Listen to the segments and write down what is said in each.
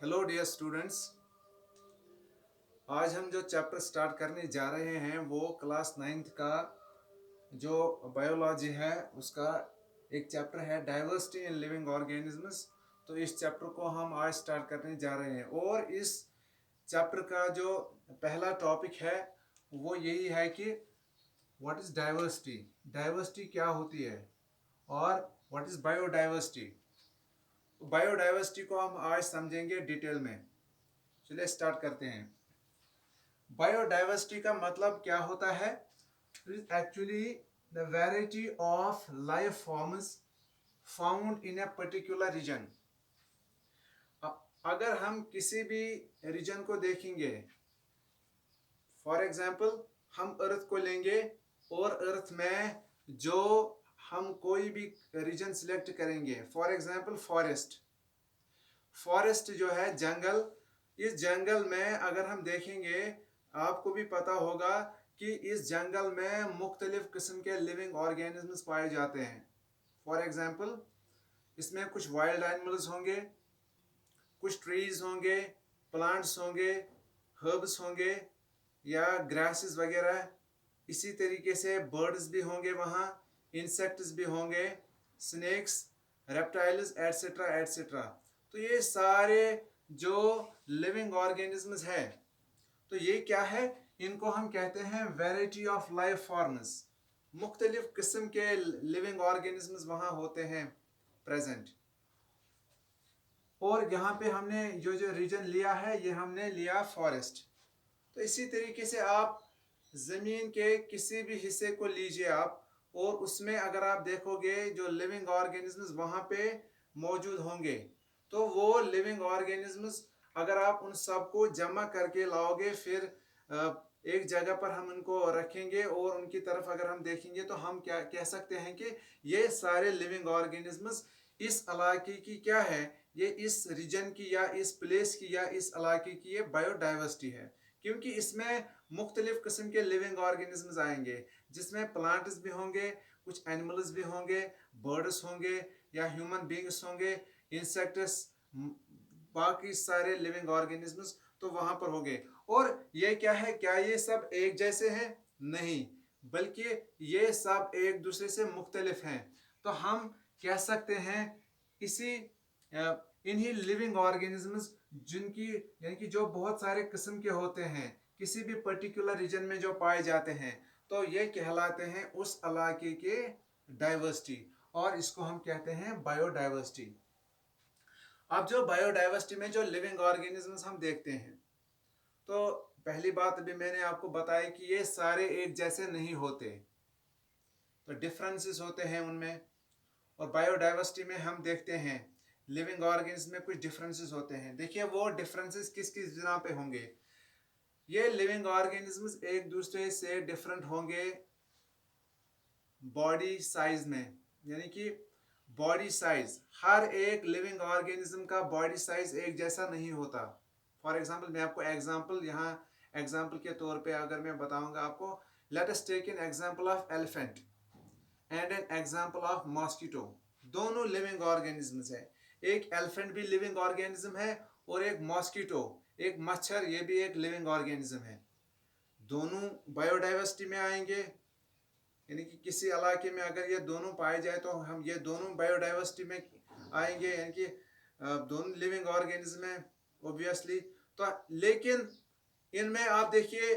Hello dear students. आज हम जो चैप्टर स्टार्ट करने जा रहे हैं वो क्लास 9th का जो बायोलॉजी है उसका एक चैप्टर है डाइवर्सिटी इन लिविंग ऑर्गेनिजम्स। तो इस चैप्टर को हम आज स्टार्ट करने जा रहे हैं और इस चैप्टर का जो पहला टॉपिक है वो यही है कि व्हाट इज़ डाइवर्सिटी, डाइवर्सिटी क्या होती है और व्हाट इज़ बायोडाइवर्सिटी। बायोडाइवर्सिटी को हम आज समझेंगे डिटेल में। चलिए स्टार्ट करते हैं। बायोडाइवर्सिटी का मतलब क्या होता है? Actually the variety of life forms found in a particular region. अगर हम किसी भी रीजन को देखेंगे, फॉर एग्जांपल हम अर्थ को लेंगे और अर्थ में जो हम कोई भी रीजन सिलेक्ट करेंगे, फॉर एग्जांपल फॉरेस्ट। फॉरेस्ट जो है जंगल, इस जंगल में अगर हम देखेंगे आपको भी पता होगा कि इस जंगल में मुख्तलिफ किस्म के लिविंग ऑर्गेनिजम्स पाए जाते हैं। फॉर एग्जांपल इसमें कुछ वाइल्ड एनिमल्स होंगे, कुछ ट्रीज होंगे, प्लांट्स होंगे, हर्ब्स होंगे या ग्रासेस वगैरह। इसी तरीके से बर्ड्स भी होंगे वहाँ, इंसेक्ट्स भी होंगे, स्नेक्स, रेप्टाइल्स एट्सेट्रा एट्सेट्रा। तो ये सारे जो लिविंग ऑर्गेनिजम्स है, तो ये क्या है? इनको हम कहते हैं वैरायटी ऑफ लाइफ फॉर्म्स। मुख्तलिफ किस्म के लिविंग ऑर्गेनिजम्स वहाँ होते हैं प्रेजेंट। और यहाँ पे हमने जो जो रीजन लिया है ये हमने लिया फॉरेस्ट। तो इसी तरीके से आप ज़मीन के किसी भी हिस्से को लीजिए आप, और उसमें अगर आप देखोगे जो लिविंग ऑर्गेनिजम्स वहाँ पे मौजूद होंगे, तो वो लिविंग ऑर्गेनिजम्स अगर आप उन सबको जमा करके लाओगे, फिर एक जगह पर हम उनको रखेंगे और उनकी तरफ अगर हम देखेंगे तो हम क्या कह सकते हैं कि ये सारे लिविंग ऑर्गेनिजम्स इस इलाके की क्या है, ये इस रीजन की या इस प्लेस की या इस इलाके की ये बायोडाइवर्सिटी है। क्योंकि इसमें मुख्तलिफ किस्म के लिविंग ऑर्गेनिजम्स आएंगे, जिसमें प्लांट्स भी होंगे, कुछ एनिमल्स भी होंगे, बर्ड्स होंगे या ह्यूमन बींग्स होंगे, इंसेक्ट्स, बाकी सारे लिविंग ऑर्गेनिजम्स तो वहां पर होंगे। और ये क्या है, क्या ये सब एक जैसे हैं? नहीं, बल्कि ये सब एक दूसरे से मुख्तलिफ हैं। तो हम कह सकते हैं इसी इन्हीं लिविंग ऑर्गेनिजम्स जिनकी यानी कि जो बहुत सारे किस्म के होते हैं किसी भी पर्टिकुलर रीजन में जो पाए जाते हैं, तो ये कहलाते हैं उस इलाके के डाइवर्सिटी, और इसको हम कहते हैं बायोडाइवर्सिटी। अब जो बायोडाइवर्सिटी में जो लिविंग ऑर्गेनिजम्स हम देखते हैं, तो पहली बात अभी मैंने आपको बताया कि ये सारे एक जैसे नहीं होते, तो डिफरेंसेस होते हैं उनमें। और बायोडाइवर्सिटी में हम देखते हैं लिविंग ऑर्गेनिज्म में कुछ डिफरेंसेस होते हैं। देखिए वो डिफरेंसेस किस किस जगह पे होंगे। ये लिविंग ऑर्गेनिजम्स एक दूसरे से डिफरेंट होंगे बॉडी साइज में, यानी कि बॉडी साइज, हर एक लिविंग ऑर्गेनिज्म का बॉडी साइज एक जैसा नहीं होता। फॉर एग्जांपल मैं आपको एग्जांपल यहाँ एग्जांपल के तौर पे अगर मैं बताऊंगा आपको, let us take an example of elephant and an example of mosquito. दोनों लिविंग ऑर्गेनिजम्स है। एक एलिफेंट भी लिविंग ऑर्गेनिज्म है और एक मॉस्किटो, एक मच्छर, ये भी एक लिविंग ऑर्गेनिज्म है। दोनों बायोडाइवर्सिटी में आएंगे, यानी कि किसी इलाके में अगर ये दोनों पाए जाए तो हम ये दोनों बायोडाइवर्सिटी में आएंगे, यानी कि दोनों लिविंग ऑर्गेनिज्म है ऑब्वियसली। तो लेकिन इनमें आप देखिए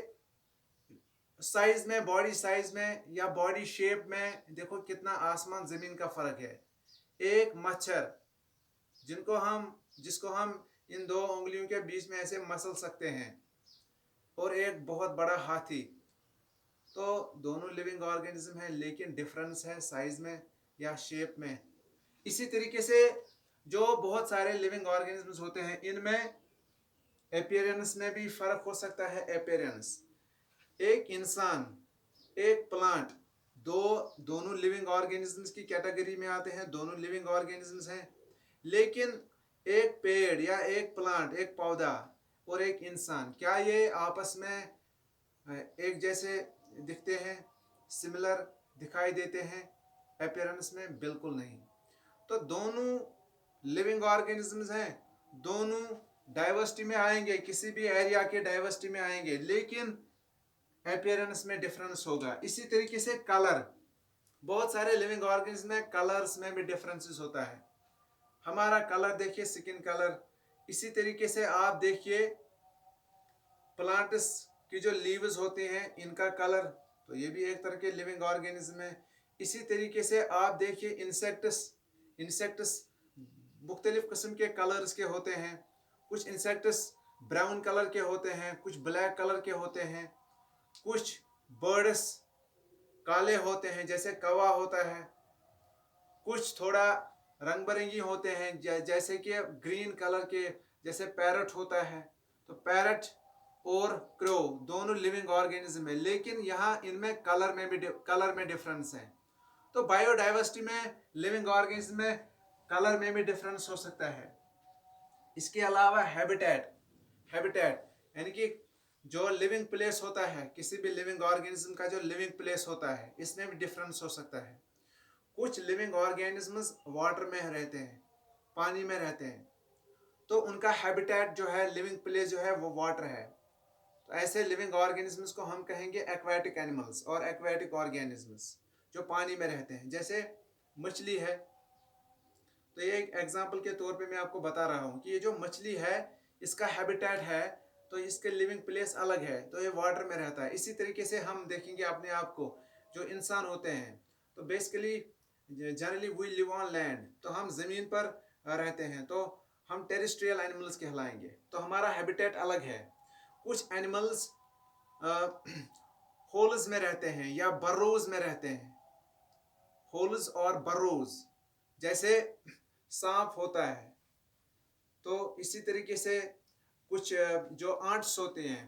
साइज में, बॉडी साइज में या बॉडी शेप में देखो कितना आसमान जमीन का फर्क है। एक मच्छर जिसको हम इन दो उंगलियों के बीच में ऐसे मसल सकते हैं, और एक बहुत बड़ा हाथी, तो दोनों लिविंग ऑर्गेनिज्म है लेकिन डिफरेंस है साइज में या शेप में। इसी तरीके से जो बहुत सारे लिविंग ऑर्गेनिजम्स होते हैं इनमें अपीयरेंस में भी फर्क हो सकता है। अपीयरेंस, एक इंसान, एक प्लांट, दोनों लिविंग ऑर्गेनिजम्स की कैटेगरी में आते हैं, दोनों लिविंग ऑर्गेनिजम्स हैं। लेकिन एक पेड़ या एक प्लांट, एक पौधा और एक इंसान, क्या ये आपस में एक जैसे दिखते हैं, सिमिलर दिखाई देते हैं अपीयरेंस में? बिल्कुल नहीं। तो दोनों लिविंग ऑर्गेनिजम्स हैं, दोनों डाइवर्सिटी में आएंगे, किसी भी एरिया के डाइवर्सिटी में आएंगे, लेकिन अपीयरेंस में डिफरेंस होगा। इसी तरीके से कलर, बहुत सारे लिविंग ऑर्गेनिज्म में कलर्स में भी डिफरेंसेस होता है। हमारा कलर देखिए, स्किन कलर। इसी तरीके से आप देखिए प्लांट्स की जो लीव्स होते हैं इनका कलर, तो ये भी एक तरह के लिविंग ऑर्गेनिज्म है। इसी तरीके से आप देखिए इंसेक्ट्स, इंसेक्ट्स मुख्तलिफ किस्म के कलर्स के होते हैं। कुछ इंसेक्ट्स ब्राउन कलर के होते हैं, कुछ ब्लैक कलर के होते हैं, कुछ बर्ड्स काले होते हैं जैसे कौवा होता है, कुछ थोड़ा रंग बिरंगी होते हैं जैसे कि ग्रीन कलर के, जैसे पैरट होता है। तो पैरट और क्रो दोनों लिविंग ऑर्गेनिज्म है, लेकिन यहाँ इनमें कलर में डिफरेंस है। तो बायोडाइवर्सिटी में लिविंग ऑर्गेनिज्म में कलर में भी डिफरेंस हो सकता है। इसके अलावा हैबिटेट, हैबिटेट यानी कि जो लिविंग प्लेस होता है, किसी भी लिविंग ऑर्गेनिज्म का जो लिविंग प्लेस होता है, इसमें भी डिफरेंस हो सकता है। कुछ लिविंग ऑर्गेनिजम्स वाटर में रहते हैं, पानी में रहते हैं, तो उनका हैबिटेट जो है, लिविंग प्लेस जो है वो वाटर है। तो ऐसे लिविंग ऑर्गेनिजम्स को हम कहेंगे एक्वाटिक एनिमल्स और एक्वाटिक ऑर्गेनिजम्स, जो पानी में रहते हैं। जैसे मछली है, तो ये एक एग्जांपल के तौर पे मैं आपको बता रहा हूँ कि ये जो मछली है इसका हैबिटेट है, तो इसके लिविंग प्लेस अलग है, तो ये वाटर में रहता है। इसी तरीके से हम देखेंगे अपने आप को, जो इंसान होते हैं, तो basically generally we live on land, तो हम ज़मीन पर रहते हैं, तो हम टेरेस्ट्रियल एनिमल्स कहलाएंगे, तो हमारा हैबिटेट अलग है। कुछ एनिमल्स होल्स में रहते हैं या बर्रोज में रहते हैं, होल्स और बर्रोज, जैसे सांप होता है। तो इसी तरीके से कुछ जो आंट्स होते हैं,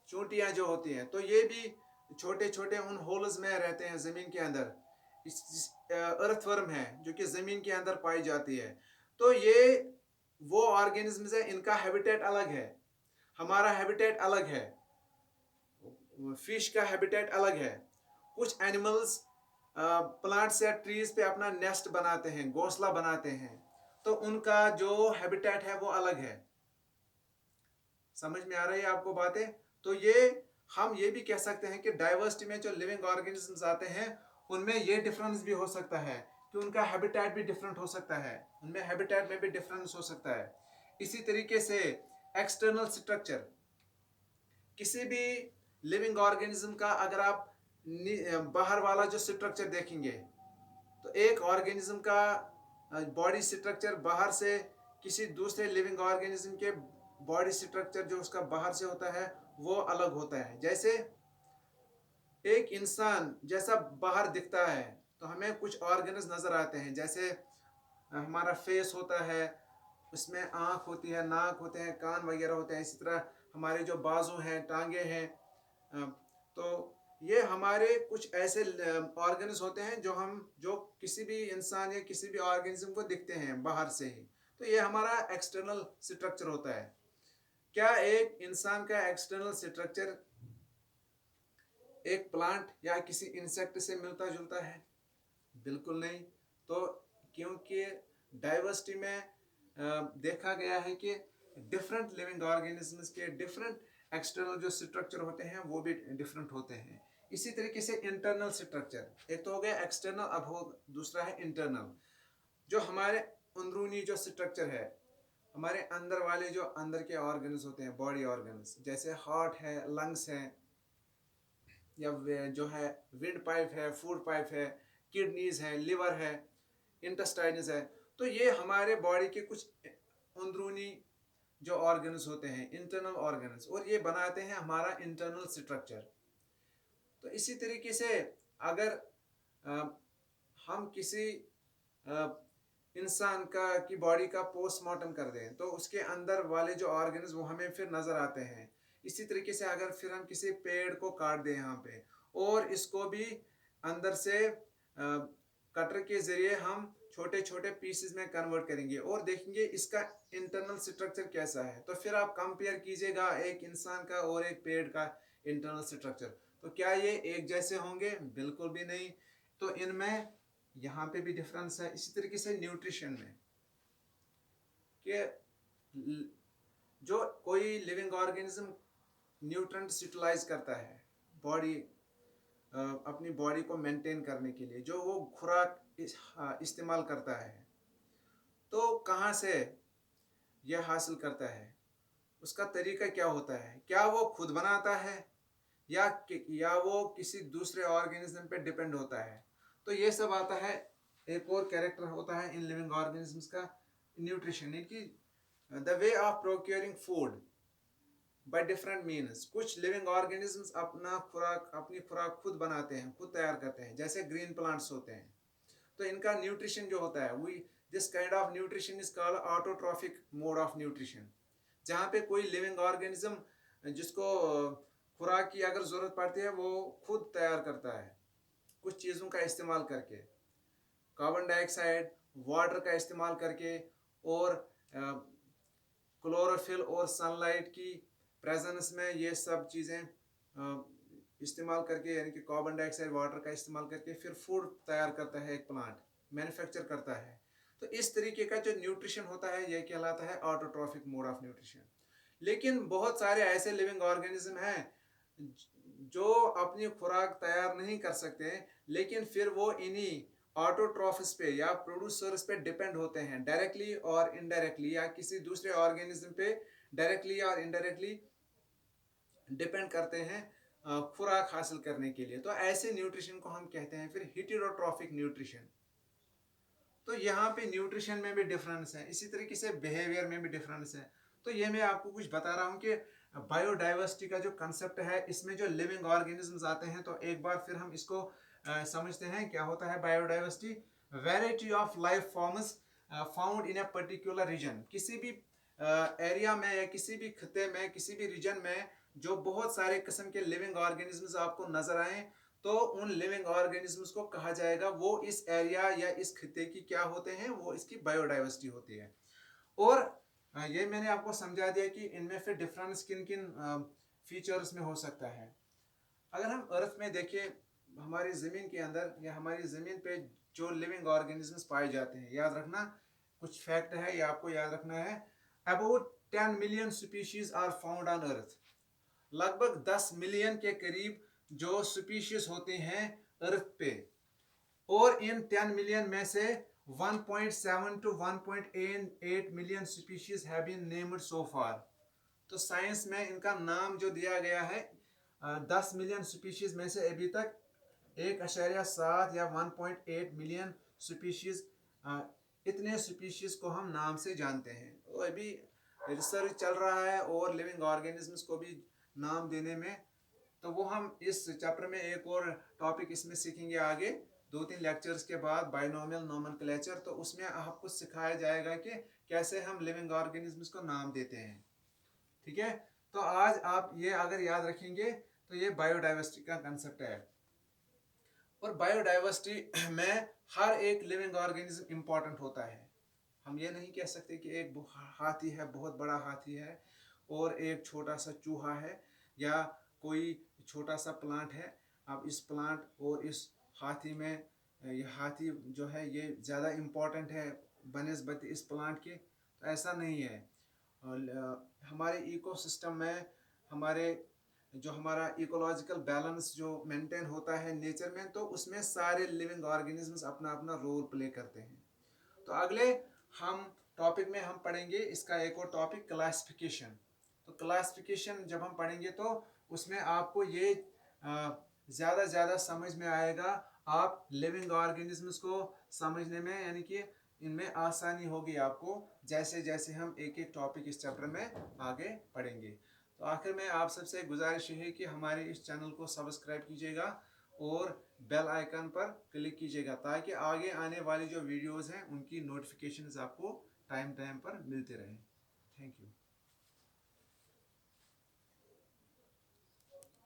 चूंटियां जो होती हैं, तो ये भी छोटे छोटे उन होल्स में रहते हैं ज़मीन के अंदर। अर्थवर्म है जो कि ज़मीन के अंदर पाई जाती है। तो ये वो ऑर्गेनिजम्स है, इनका हैबिटेट अलग है, हमारा हैबिटेट अलग है, फिश का हैबिटेट अलग है। कुछ एनिमल्स प्लांट्स या ट्रीज पे अपना नेस्ट बनाते हैं, घोंसला बनाते हैं, तो उनका जो हैबिटेट है वो अलग है। समझ में आ रही है आपको बातें? तो ये हम ये भी कह सकते हैं कि डाइवर्सिटी में जो लिविंग ऑर्गेनिजम्स आते हैं उनमें ये डिफरेंस भी हो सकता है कि उनका हैबिटेट भी डिफरेंट हो सकता है, उनमें हैबिटेट में भी डिफरेंस हो सकता है। इसी तरीके से एक्सटर्नल स्ट्रक्चर, किसी भी लिविंग ऑर्गेनिज्म का अगर आप बाहर वाला जो स्ट्रक्चर देखेंगे, तो एक ऑर्गेनिज्म का बॉडी स्ट्रक्चर बाहर से किसी दूसरे लिविंग ऑर्गेनिज्म के बॉडी स्ट्रक्चर जो उसका बाहर से होता है वो अलग होता है। जैसे एक इंसान जैसा बाहर दिखता है, तो हमें कुछ ऑर्गन्स नज़र आते हैं, जैसे हमारा फेस होता है, उसमें आँख होती है, नाक होते हैं, कान वगैरह होते हैं। इसी तरह हमारे जो बाजू हैं, टांगे हैं, तो ये हमारे कुछ ऐसे ऑर्गन्स होते हैं जो किसी भी इंसान या किसी भी ऑर्गेनिज्म को दिखते हैं बाहर से ही, तो ये हमारा एक्सटर्नल स्ट्रक्चर होता है। क्या एक इंसान का एक्सटर्नल स्ट्रक्चर एक प्लांट या किसी इंसेक्ट से मिलता जुलता है? बिल्कुल नहीं। तो क्योंकि डाइवर्सिटी में देखा गया है कि डिफरेंट लिविंग ऑर्गेनिजम्स के डिफरेंट एक्सटर्नल जो स्ट्रक्चर होते हैं वो भी डिफरेंट होते हैं। इसी तरीके से इंटरनल स्ट्रक्चर, एक तो हो गया एक्सटर्नल, अब हो दूसरा है इंटरनल। जो हमारे अंदरूनी जो स्ट्रक्चर है, हमारे अंदर वाले जो अंदर के ऑर्गन्स होते हैं, बॉडी ऑर्गन्स, जैसे हार्ट है, लंग्स हैं, या जो है विंड पाइप है, फूड पाइप है, किडनीज है, लिवर है, इंटेस्टाइन्स है, तो ये हमारे बॉडी के कुछ अंदरूनी जो ऑर्गन्स होते हैं, इंटरनल ऑर्गन्स, और ये बनाते हैं हमारा इंटरनल स्ट्रक्चर। तो इसी तरीके से अगर हम किसी इंसान का की बॉडी का पोस्टमार्टम कर दें, तो उसके अंदर वाले जो ऑर्गन्स वो हमें फिर नज़र आते हैं। इसी तरीके से अगर फिर हम किसी पेड़ को काट दें यहाँ पे, और इसको भी अंदर से कटर के ज़रिए हम छोटे छोटे पीसेस में कन्वर्ट करेंगे और देखेंगे इसका इंटरनल स्ट्रक्चर कैसा है, तो फिर आप कंपेयर कीजिएगा एक इंसान का और एक पेड़ का इंटरनल स्ट्रक्चर, तो क्या ये एक जैसे होंगे? बिल्कुल भी नहीं। तो इनमें यहाँ पे भी डिफरेंस है। इसी तरीके से न्यूट्रिशन में, कि जो कोई लिविंग ऑर्गेनिज्म न्यूट्रेंट्स यूटिलाइज करता है बॉडी अपनी बॉडी को मेंटेन करने के लिए, जो वो खुराक इस्तेमाल करता है, तो कहाँ से यह हासिल करता है, उसका तरीका क्या होता है, क्या वो खुद बनाता है या वो किसी दूसरे ऑर्गेनिज्म पे डिपेंड होता है। तो ये सब आता है। एक और कैरेक्टर होता है इन लिविंग ऑर्गेनिजम्स का, न्यूट्रिशन, यानी कि the way of procuring food by different means. कुछ लिविंग ऑर्गेनिजम्स अपनी खुराक खुद बनाते हैं, खुद तैयार करते हैं, जैसे ग्रीन प्लांट्स होते हैं। तो इनका न्यूट्रिशन जो होता है, we this kind of nutrition is called autotrophic mode of nutrition, जहाँ पे कोई लिविंग ऑर्गेनिज्म जिसको खुराक की अगर ज़रूरत पड़ती है वो खुद तैयार करता है कुछ चीज़ों का इस्तेमाल करके, कार्बन डाइऑक्साइड, वाटर का इस्तेमाल करके, और क्लोरोफिल और सनलाइट की प्रेजेंस में ये सब चीज़ें इस्तेमाल करके, यानी कि कार्बन डाइऑक्साइड, वाटर का इस्तेमाल करके फिर फूड तैयार करता है, एक प्लांट मैन्युफैक्चर करता है। तो इस तरीके का जो न्यूट्रिशन होता है ये कहलाता है ऑटोट्रॉफिक मोड ऑफ न्यूट्रिशन। लेकिन बहुत सारे ऐसे लिविंग ऑर्गेनिज्म हैं जो अपनी खुराक तैयार नहीं कर सकते, लेकिन फिर वो इन्हीं ऑटोट्रॉफिस पे या प्रोड्यूसर्स पे डिपेंड होते हैं, डायरेक्टली और इनडायरेक्टली, या किसी दूसरे ऑर्गेनिज्म पे डायरेक्टली और इनडायरेक्टली डिपेंड करते हैं खुराक हासिल करने के लिए। तो ऐसे न्यूट्रिशन को हम कहते हैं फिर हेटेरोट्रॉफिक न्यूट्रिशन। तो यहाँ पे न्यूट्रिशन में भी डिफरेंस है, इसी तरीके से बिहेवियर में भी डिफरेंस है। तो ये मैं आपको कुछ बता रहा हूँ कि बायोडाइवर्सिटी का जो कंसेप्ट है, इसमें जो लिविंग ऑर्गेनिजम्स आते हैं, तो एक बार फिर हम इसको समझते हैं क्या होता है biodiversity. Variety of life forms found in a particular region. किसी भी एरिया में या किसी भी खिते में, किसी भी रीजन में जो बहुत सारे किस्म के लिविंग ऑर्गेनिजम्स आपको नजर आए, तो उन लिविंग ऑर्गेनिजम्स को कहा जाएगा, वो इस एरिया या इस खिते की क्या होते हैं, वो इसकी बायोडाइवर्सिटी होती है। और ये मैंने आपको समझा दिया कि इनमें फिर डिफरेंस किन किन फीचर्स में हो सकता है। अगर हम अर्थ में देखें, हमारी ज़मीन के अंदर या हमारी ज़मीन पे जो लिविंग ऑर्गेनिजम्स पाए जाते हैं, याद रखना कुछ फैक्ट है, ये आपको याद रखना है। About 10 million species are found on earth. लगभग 10 मिलियन के करीब जो स्पीशीज होते हैं अर्थ पे, और इन 10 मिलियन में से 1.7 to 1.8 million species have been named so far. तो साइंस में इनका नाम जो दिया गया है 10 मिलियन स्पीशीज में से अभी तक 1.7 या 1.8 मिलियन स्पीशीज, इतने स्पीशीज को हम नाम से जानते हैं। तो अभी रिसर्च चल रहा है और लिविंग ऑर्गेनिजम्स को भी नाम देने में, तो वो हम इस चैप्टर में एक और टॉपिक इसमें सीखेंगे आगे 2-3 लेक्चर्स के बाद, बाइनोमियल नोमेनक्लेचर। तो उसमें आपको सिखाया जाएगा कि कैसे हम लिविंग ऑर्गेनिजम्स को नाम देते हैं। ठीक है, तो आज आप ये अगर याद रखेंगे तो ये बायोडाइवर्सिटी का कंसेप्ट है। और बायोडाइवर्सिटी में हर एक लिविंग ऑर्गेनिज्म इंपॉर्टेंट होता है। हम ये नहीं कह सकते कि एक हाथी है, बहुत बड़ा हाथी है, और एक छोटा सा चूहा है, या कोई छोटा सा प्लांट है। अब इस प्लांट और इस हाथी में, ये हाथी जो है ये ज़्यादा इम्पोर्टेंट है बनिस्बत इस प्लांट के, तो ऐसा नहीं है। हमारे इकोसिस्टम में, हमारा इकोलॉजिकल बैलेंस जो मेंटेन होता है नेचर में, तो उसमें सारे लिविंग ऑर्गेनिजम्स अपना अपना रोल प्ले करते हैं। तो अगले हम टॉपिक में हम पढ़ेंगे इसका एक और टॉपिक, क्लासिफिकेशन। तो क्लासिफिकेशन जब हम पढ़ेंगे तो उसमें आपको ये ज़्यादा समझ में आएगा, आप लिविंग ऑर्गेनिजम्स को समझने में, यानी कि इनमें आसानी होगी आपको, जैसे जैसे हम एक एक टॉपिक इस चैप्टर में आगे पढ़ेंगे। तो आखिर में आप सबसे गुजारिश है कि हमारे इस चैनल को सब्सक्राइब कीजिएगा और बेल आइकन पर क्लिक कीजिएगा, ताकि आगे आने वाली जो वीडियोस हैं उनकी नोटिफिकेशंस आपको टाइम पर मिलते रहें। Thank you.